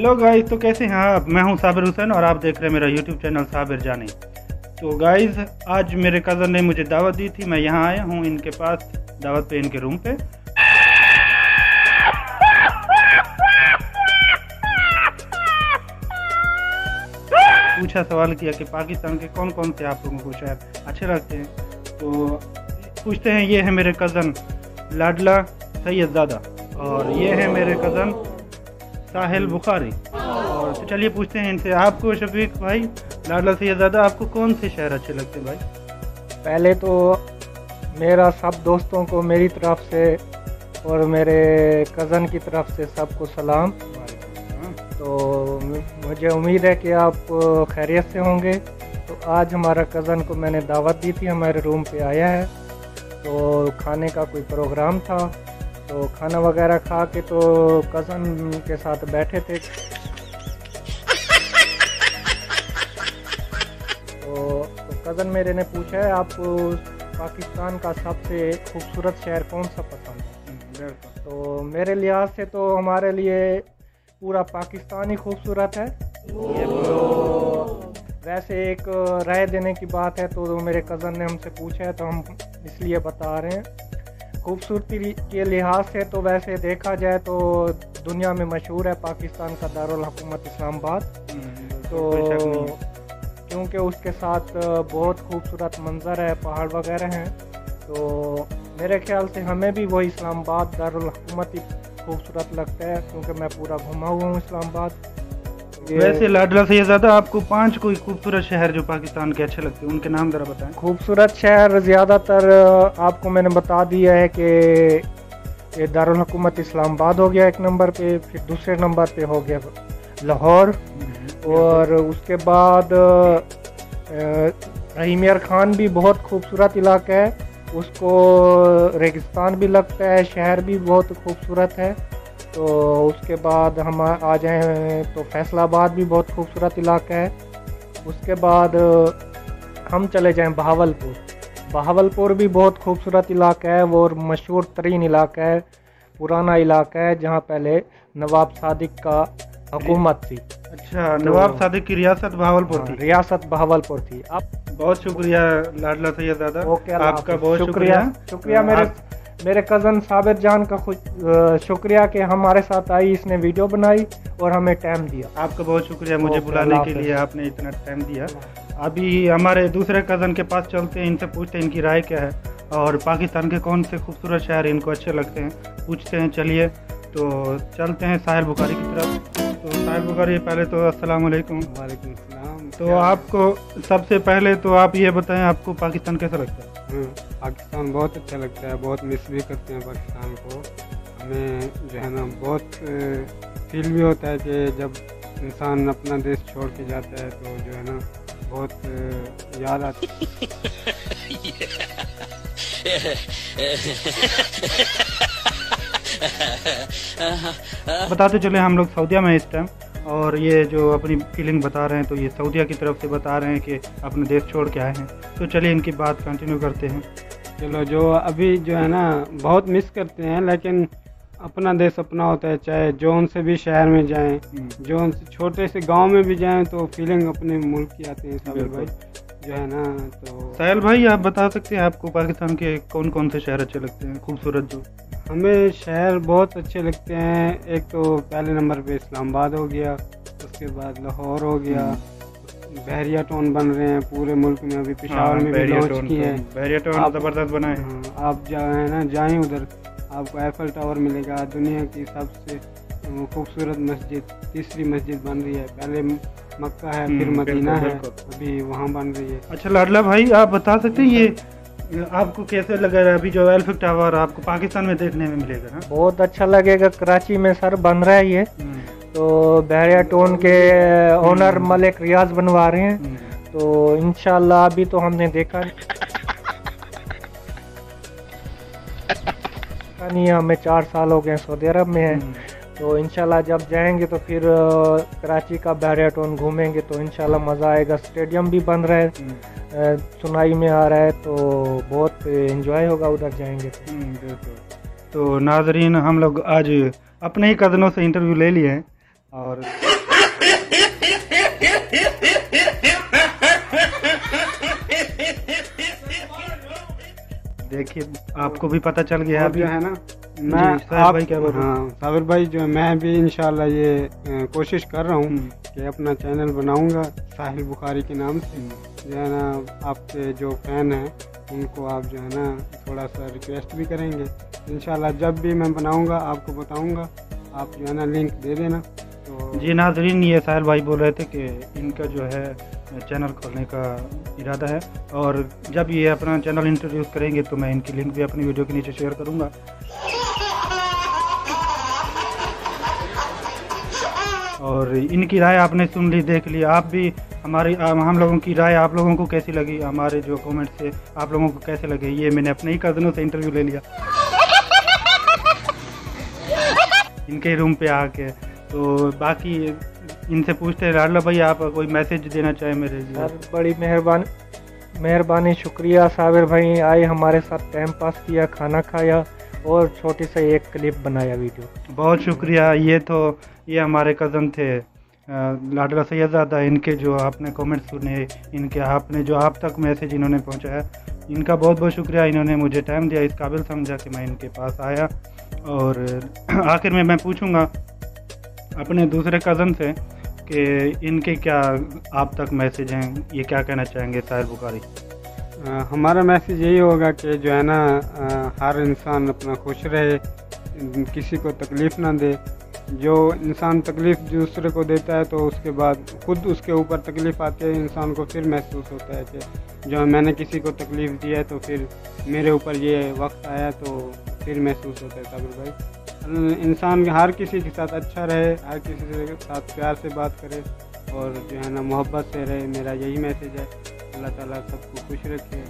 Hello guys, तो कैसे हैं आप? मैं हूं साबिर हुसैन और आप देख रहे हैं मेरा यूट्यूब चैनल साबिर जानी। तो गाइस, आज मेरे कज़न ने मुझे दावत दी थी, मैं यहां आया हूं इनके पास दावत पे, इनके रूम पे। पूछा, सवाल किया कि पाकिस्तान के कौन कौन से आप लोगों को शहर अच्छे लगते हैं। तो पूछते हैं, ये है मेरे कज़न लाडला सैयदजादा और ये है मेरे कज़न साहिल बुखारी। और तो चलिए पूछते हैं इनसे, आपको शफीक भाई, लाडला सैयदजादा, आपको कौन से शहर अच्छे लगते हैं भाई? पहले तो मेरा सब दोस्तों को मेरी तरफ से और मेरे कज़न की तरफ से सबको सलाम। तो मुझे उम्मीद है कि आप खैरियत से होंगे। तो आज हमारा कज़न को मैंने दावत दी थी, हमारे रूम पे आया है। तो खाने का कोई प्रोग्राम था, तो खाना वगैरह खा के तो कज़न के साथ बैठे थे। तो कज़न मेरे ने पूछा है, आपको पाकिस्तान का सबसे खूबसूरत शहर कौन सा पसंद है? तो मेरे लिहाज से तो हमारे लिए पूरा पाकिस्तान ही खूबसूरत है। ये तो वैसे एक राय देने की बात है, तो मेरे कज़न ने हमसे पूछा है तो हम इसलिए बता रहे हैं। खूबसूरती के लिहाज से तो वैसे देखा जाए तो दुनिया में मशहूर है पाकिस्तान का दारुल हुकूमत इस्लामाबाद। तो क्योंकि उसके साथ बहुत खूबसूरत मंजर है, पहाड़ वगैरह हैं, तो मेरे ख्याल से हमें भी वही इस्लामाबाद दारुल हुकूमत ही खूबसूरत लगता है, क्योंकि मैं पूरा घुमा हुआ हूँ इस्लामाबाद। वैसे लाडला सैयदजादा, आपको 5 कोई खूबसूरत शहर जो पाकिस्तान के अच्छे लगते हैं उनके नाम ज़रा बताएं। खूबसूरत शहर ज़्यादातर आपको मैंने बता दिया है कि ये दारुल हुकूमत इस्लामाबाद हो गया 1 नंबर पे, फिर दूसरे नंबर पे हो गया लाहौर, और उसके बाद रहीम खान भी बहुत खूबसूरत इलाका है, उसको रेगिस्तान भी लगता है, शहर भी बहुत खूबसूरत है। तो उसके बाद हम आ जाएँ तो फैसलाबाद भी बहुत खूबसूरत इलाका है। उसके बाद हम चले जाएं बहावलपुर। बहावलपुर भी बहुत खूबसूरत इलाका है, वो मशहूर तरीन इलाका है, पुराना इलाका है, जहाँ पहले नवाब सादिक का हुकूमत थी। अच्छा, नवाब सादिक की रियासत बहावलपुर थी? रियासत बहावलपुर थी। अब बहुत शुक्रिया लाडला सैयदजादा, आपका बहुत शुक्रिया। मेरे कज़न साबिर जान का शुक्रिया कि हमारे साथ आई, इसने वीडियो बनाई और हमें टाइम दिया। आपका बहुत शुक्रिया मुझे बुलाने के लिए, आपने इतना टाइम दिया। अभी हमारे दूसरे कज़न के पास चलते हैं, इनसे पूछते हैं इनकी राय क्या है और पाकिस्तान के कौन से खूबसूरत शहर इनको अच्छे लगते हैं, पूछते हैं। चलिए तो चलते हैं साहिल बुखारी की तरफ। तो साहिल बुखारी, पहले तो अस्सलाम वालेकुम। वालेकुम सलाम। तो आपको सबसे पहले तो आप ये बताएं, आपको पाकिस्तान कैसा लगता है? पाकिस्तान बहुत अच्छा लगता है, बहुत मिस भी करते हैं पाकिस्तान को। हमें जो है ना बहुत फील भी होता है कि जब इंसान अपना देश छोड़ के जाता है तो जो है ना बहुत याद आती बताते चले, हम लोग सऊदीया में इस टाइम, और ये जो अपनी फीलिंग बता रहे हैं तो ये सऊदीया की तरफ से बता रहे हैं कि अपने देश छोड़ के आए हैं। तो चलिए इनकी बात कंटिन्यू करते हैं। चलो, जो अभी जो है ना बहुत मिस करते हैं, लेकिन अपना देश अपना होता है, चाहे जौन से भी शहर में जाएं, जौन से छोटे से गांव में भी जाएं, तो फीलिंग अपने मुल्क की आती है साबिर भाई, जो है ना। तो साहिल भाई, आप बता सकते हैं आपको पाकिस्तान के कौन कौन से शहर अच्छे लगते हैं खूबसूरत? जो हमें शहर बहुत अच्छे लगते हैं, एक तो पहले नंबर पे इस्लामाबाद हो गया, उसके बाद लाहौर हो गया, बहरिया टाउन बन रहे हैं पूरे मुल्क में, अभी पेशावर में भी लॉन्च किए हैं। बहरिया टाउन ज़बरदस्त बना है। आप जाए ना, जाएं उधर, आपको एफल टावर मिलेगा, दुनिया की सबसे खूबसूरत मस्जिद, तीसरी मस्जिद बन रही है। पहले मक्का है, फिर मदीना है, अभी वहाँ बन रही है। अच्छा लाडला भाई, आप बता सकते हैं ये आपको कैसे लगा अभी जो एफल टावर आपको पाकिस्तान में देखने में मिलेगा ना? बहुत अच्छा लगेगा। कराची में सर बन रहा है ये, तो बहरिया टाउन के ओनर मलिक रियाज बनवा रहे हैं। तो इंशाल्लाह अभी तो हमने देखा नहीं, हमें 4 साल हो गए सऊदी अरब में है। तो इंशाल्लाह जब जाएंगे तो फिर कराची का बहरिया टाउन घूमेंगे, तो इंशाल्लाह मज़ा आएगा। स्टेडियम भी बन रहा है, सुनाई में आ रहा है, तो बहुत एंजॉय होगा उधर जाएंगे तो नाजरीन, हम लोग आज अपने ही कज़नों से इंटरव्यू ले लिए हैं और देखिए आपको भी पता चल गया और अभी जो है ना जी, मैं साहिर भाई क्या बोल रहे हैं? हाँ साबिर भाई जो है मैं भी इंशाल्लाह ये कोशिश कर रहा हूँ कि अपना चैनल बनाऊंगा साहिल बुखारी के नाम से। जो है ना आपके जो फैन हैं उनको आप जो है ना थोड़ा सा रिक्वेस्ट भी करेंगे। इंशाल्लाह जब भी मैं बनाऊंगा आपको बताऊंगा, आप जो है ना लिंक दे देना। तो जी नाजरीन, ये साहिल भाई बोल रहे थे कि इनका जो है चैनल खोलने का इरादा है, और जब ये अपना चैनल इंट्रोड्यूस करेंगे तो मैं इनकी लिंक भी अपनी वीडियो के नीचे शेयर करूँगा। और इनकी राय आपने सुन ली, देख ली। आप भी हम लोगों की राय आप लोगों को कैसी लगी, हमारे जो कमेंट से आप लोगों को कैसे लगे, ये मैंने अपने ही कज़नों से इंटरव्यू ले लिया इनके रूम पे आके। तो बाकी इनसे पूछते हैं, लाडला भाई आप कोई मैसेज देना चाहें मेरे लिए? सर बड़ी मेहरबानी, शुक्रिया साबिर भाई, आए हमारे साथ टाइम पास किया, खाना खाया और छोटी सी एक क्लिप बनाया वीडियो। बहुत शुक्रिया। ये हमारे कज़न थे लाडला सैयदज़ादा, इनके जो आपने कमेंट सुने, इनके आपने जो आप तक मैसेज इन्होंने पहुंचाया, इनका बहुत बहुत शुक्रिया। इन्होंने मुझे टाइम दिया, इस काबिल समझा कि मैं इनके पास आया। और आखिर में मैं पूछूंगा अपने दूसरे कज़न से कि इनके क्या आप तक मैसेज हैं, ये क्या कहना चाहेंगे साहिल बुखारी? हमारा मैसेज यही होगा कि जो है ना हर इंसान अपना खुश रहे, किसी को तकलीफ़ ना दे। जो इंसान तकलीफ़ दूसरे को देता है तो उसके बाद खुद उसके ऊपर तकलीफ़ आती है, इंसान को फिर महसूस होता है कि जो मैंने किसी को तकलीफ़ दी है तो फिर मेरे ऊपर ये वक्त आया, तो फिर महसूस होता है साबिर भाई। इंसान हर किसी के साथ अच्छा रहे, हर किसी के साथ प्यार से बात करे और जो है ना मोहब्बत से रहे, मेरा यही मैसेज है। अल्लाह ताला सबको खुश रखे।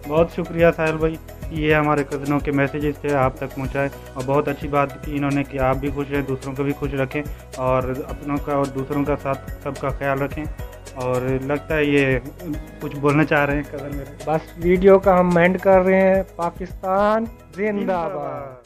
बहुत शुक्रिया साहिल भाई, ये हमारे कज़नों के मैसेजेस थे आप तक पहुंचाए, और बहुत अच्छी बात की इन्होंने कि आप भी खुश रहें, दूसरों को भी खुश रखें और अपनों का और दूसरों का साथ सबका ख्याल रखें। और लगता है ये कुछ बोलना चाह रहे हैं कज़न मेरे। बस वीडियो का हम एंड कर रहे हैं। पाकिस्तान जिंदाबाद।